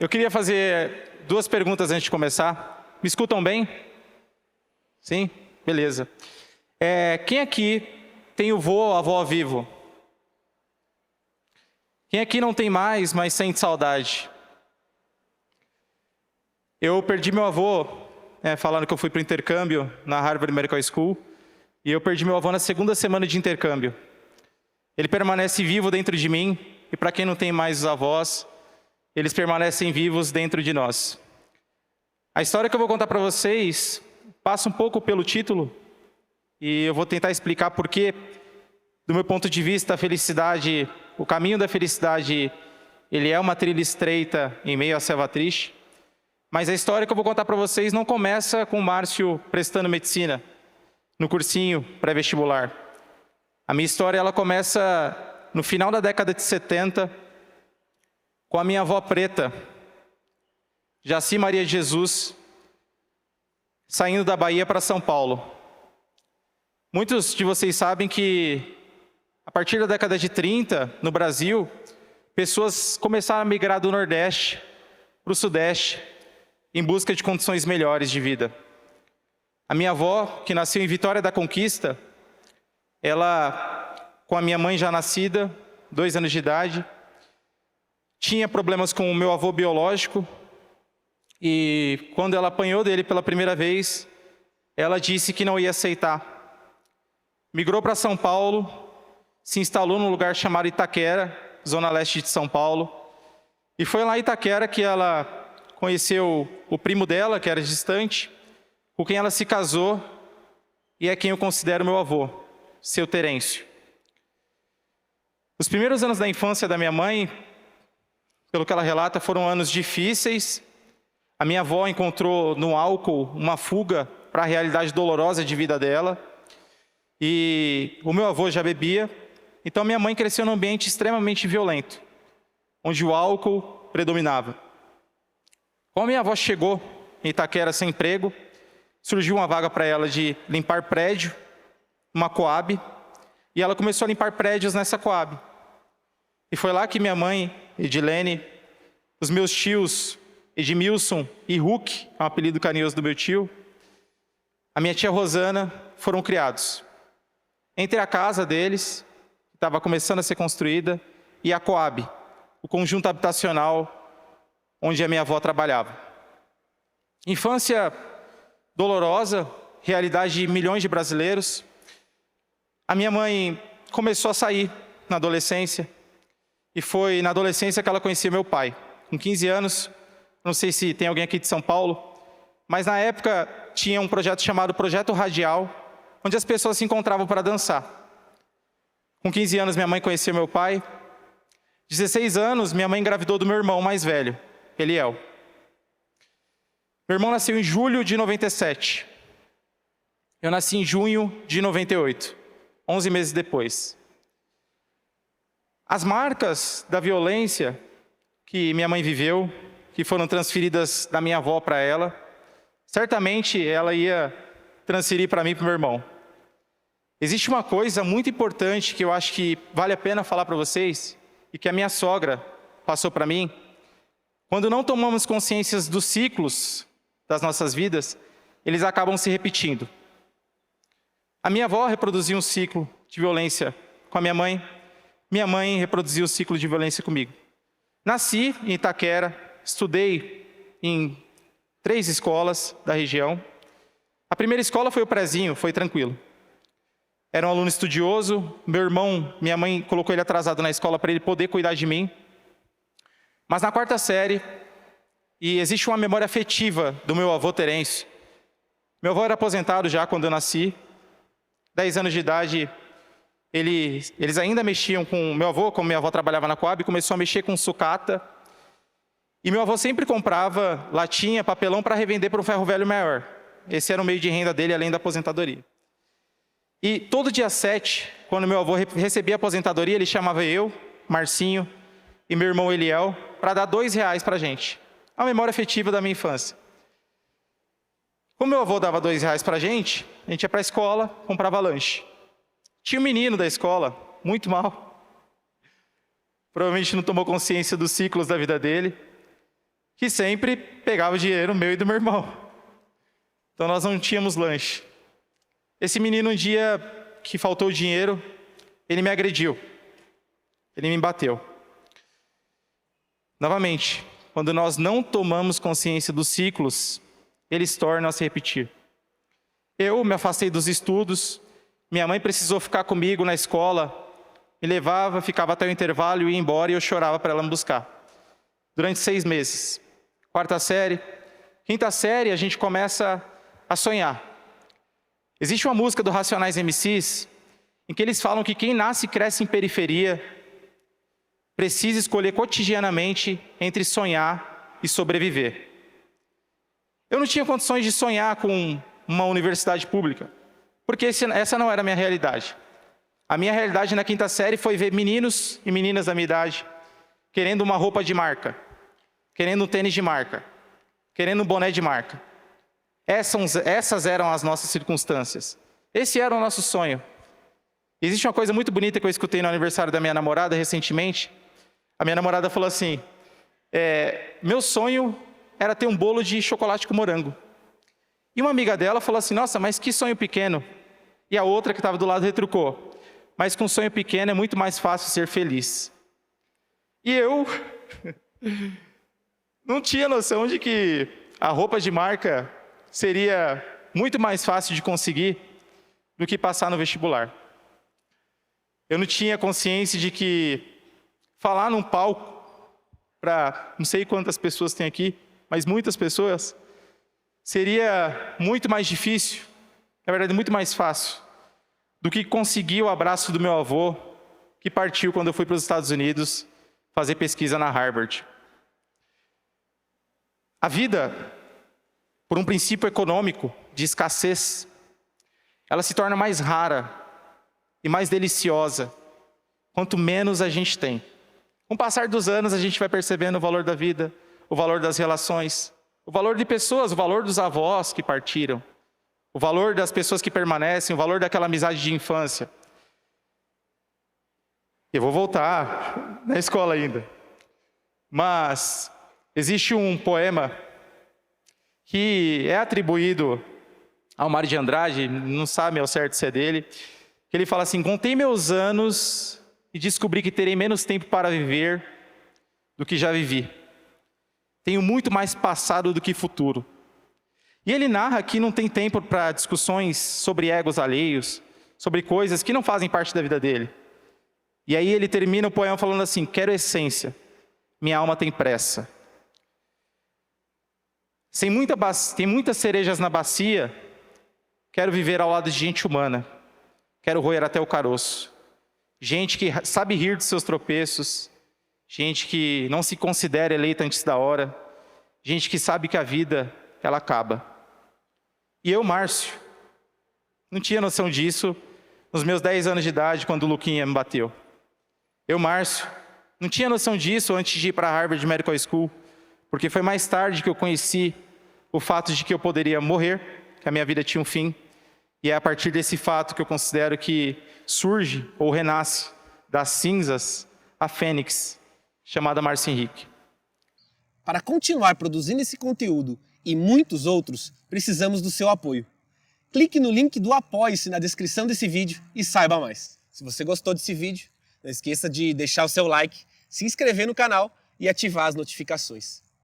Eu queria fazer duas perguntas antes de começar. Me escutam bem? Sim? Beleza. Quem aqui tem o vô ou avó vivo? Quem aqui não tem mais, mas sente saudade? Eu perdi meu avô, falando que eu fui para o intercâmbio na Harvard Medical School, e eu perdi meu avô na segunda semana de intercâmbio. Ele permanece vivo dentro de mim, e para quem não tem mais os avós, eles permanecem vivos dentro de nós. A história que eu vou contar para vocês passa um pouco pelo título, e eu vou tentar explicar por que, do meu ponto de vista, a felicidade, o caminho da felicidade, ele é uma trilha estreita em meio à selva triste. Mas a história que eu vou contar para vocês não começa com o Márcio prestando medicina no cursinho pré-vestibular. A minha história ela começa no final da década de 70, com a minha avó preta, Jaci Maria de Jesus, saindo da Bahia para São Paulo. Muitos de vocês sabem que, a partir da década de 30, no Brasil, pessoas começaram a migrar do Nordeste para o Sudeste, em busca de condições melhores de vida. A minha avó, que nasceu em Vitória da Conquista, ela, com a minha mãe já nascida, 2 anos de idade, tinha problemas com o meu avô biológico, e quando ela apanhou dele pela primeira vez, ela disse que não ia aceitar. Migrou para São Paulo, se instalou num lugar chamado Itaquera, zona leste de São Paulo, e foi lá em Itaquera que ela conheceu o primo dela, que era distante, com quem ela se casou, e é quem eu considero meu avô, seu Terêncio. Os primeiros anos da infância da minha mãe, pelo que ela relata, foram anos difíceis. A minha avó encontrou no álcool uma fuga para a realidade dolorosa de vida dela, e o meu avô já bebia, então minha mãe cresceu num ambiente extremamente violento, onde o álcool predominava. Quando minha avó chegou em Itaquera sem emprego, surgiu uma vaga para ela de limpar prédio, uma Coab, e ela começou a limpar prédios nessa Coab. E foi lá que minha mãe, Edilene, os meus tios, Edmilson e Hulk, é um apelido carinhoso do meu tio, a minha tia Rosana, foram criados. Entre a casa deles, que estava começando a ser construída, e a Coab, o conjunto habitacional onde a minha avó trabalhava. Infância dolorosa, realidade de milhões de brasileiros. A minha mãe começou a sair na adolescência, e foi na adolescência que ela conhecia meu pai. Com 15 anos, não sei se tem alguém aqui de São Paulo, mas na época tinha um projeto chamado Projeto Radial, onde as pessoas se encontravam para dançar. Com 15 anos, minha mãe conheceu meu pai. 16 anos, minha mãe engravidou do meu irmão mais velho, Eliel. Meu irmão nasceu em julho de 97. Eu nasci em junho de 98, 11 meses depois. As marcas da violência que minha mãe viveu, que foram transferidas da minha avó para ela, certamente ela ia transferir para mim e para o meu irmão. Existe uma coisa muito importante que eu acho que vale a pena falar para vocês, e que a minha sogra passou para mim. Quando não tomamos consciência dos ciclos das nossas vidas, eles acabam se repetindo. A minha avó reproduziu um ciclo de violência com a minha mãe reproduziu o ciclo de violência comigo. Nasci em Itaquera, estudei em 3 escolas da região. A primeira escola foi o prézinho, foi tranquilo. Era um aluno estudioso, meu irmão, minha mãe colocou ele atrasado na escola para ele poder cuidar de mim. Mas na 4ª série, e existe uma memória afetiva do meu avô Terêncio. Meu avô era aposentado já quando eu nasci. 10 anos de idade, eles ainda mexiam com... Meu avô, como minha avó trabalhava na Coab, começou a mexer com sucata. E meu avô sempre comprava latinha, papelão para revender para um ferro velho maior. Esse era o meio de renda dele, além da aposentadoria. E todo dia 7, quando meu avô recebia a aposentadoria, ele chamava eu, Marcinho e meu irmão Eliel, para dar R$2 para a gente. A memória afetiva da minha infância. Como meu avô dava R$2 para a gente ia para a escola, comprava lanche. Tinha um menino da escola, muito mal. Provavelmente não tomou consciência dos ciclos da vida dele, que sempre pegava o dinheiro meu e do meu irmão. Então nós não tínhamos lanche. Esse menino, um dia que faltou o dinheiro, ele me agrediu. Ele me bateu. Novamente, quando nós não tomamos consciência dos ciclos, eles tornam a se repetir. Eu me afastei dos estudos, minha mãe precisou ficar comigo na escola, me levava, ficava até o intervalo e ia embora e eu chorava para ela me buscar. Durante 6 meses. 4ª série. 5ª série, a gente começa a sonhar. Existe uma música do Racionais MCs, em que eles falam que quem nasce e cresce em periferia precisa escolher cotidianamente entre sonhar e sobreviver. Eu não tinha condições de sonhar com uma universidade pública, porque essa não era a minha realidade. A minha realidade na 5ª série foi ver meninos e meninas da minha idade querendo uma roupa de marca, querendo um tênis de marca, querendo um boné de marca. Essas eram as nossas circunstâncias. Esse era o nosso sonho. Existe uma coisa muito bonita que eu escutei no aniversário da minha namorada recentemente. A minha namorada falou assim, meu sonho era ter um bolo de chocolate com morango. E uma amiga dela falou assim, nossa, mas que sonho pequeno. E a outra que estava do lado retrucou, mas com sonho pequeno é muito mais fácil ser feliz. E eu não tinha noção de que a roupa de marca seria muito mais fácil de conseguir do que passar no vestibular. Eu não tinha consciência de que falar num palco para não sei quantas pessoas tem aqui, mas muitas pessoas, seria muito mais difícil, na verdade muito mais fácil, do que conseguir o abraço do meu avô, que partiu quando eu fui para os Estados Unidos fazer pesquisa na Harvard. A vida, por um princípio econômico de escassez, ela se torna mais rara e mais deliciosa quanto menos a gente tem. Com o passar dos anos, a gente vai percebendo o valor da vida, o valor das relações, o valor de pessoas, o valor dos avós que partiram, o valor das pessoas que permanecem, o valor daquela amizade de infância. Eu vou voltar na escola ainda. Mas existe um poema que é atribuído ao Mário de Andrade, não sabe ao certo se é dele, que ele fala assim, contei meus anos e descobri que terei menos tempo para viver do que já vivi. Tenho muito mais passado do que futuro. E ele narra que não tem tempo para discussões sobre egos alheios, sobre coisas que não fazem parte da vida dele. E aí ele termina o poema falando assim, quero essência, minha alma tem pressa. Tem muitas cerejas na bacia, quero viver ao lado de gente humana, quero roer até o caroço. Gente que sabe rir dos seus tropeços, gente que não se considera eleita antes da hora, gente que sabe que a vida, ela acaba. E eu, Márcio, não tinha noção disso nos meus 10 anos de idade, quando o Luquinha me bateu. Eu, Márcio, não tinha noção disso antes de ir para a Harvard Medical School, porque foi mais tarde que eu conheci o fato de que eu poderia morrer, que a minha vida tinha um fim, e é a partir desse fato que eu considero que surge ou renasce das cinzas a fênix, chamada Márcio Henrique. Para continuar produzindo esse conteúdo e muitos outros, precisamos do seu apoio. Clique no link do Apoie-se na descrição desse vídeo e saiba mais. Se você gostou desse vídeo, não esqueça de deixar o seu like, se inscrever no canal e ativar as notificações.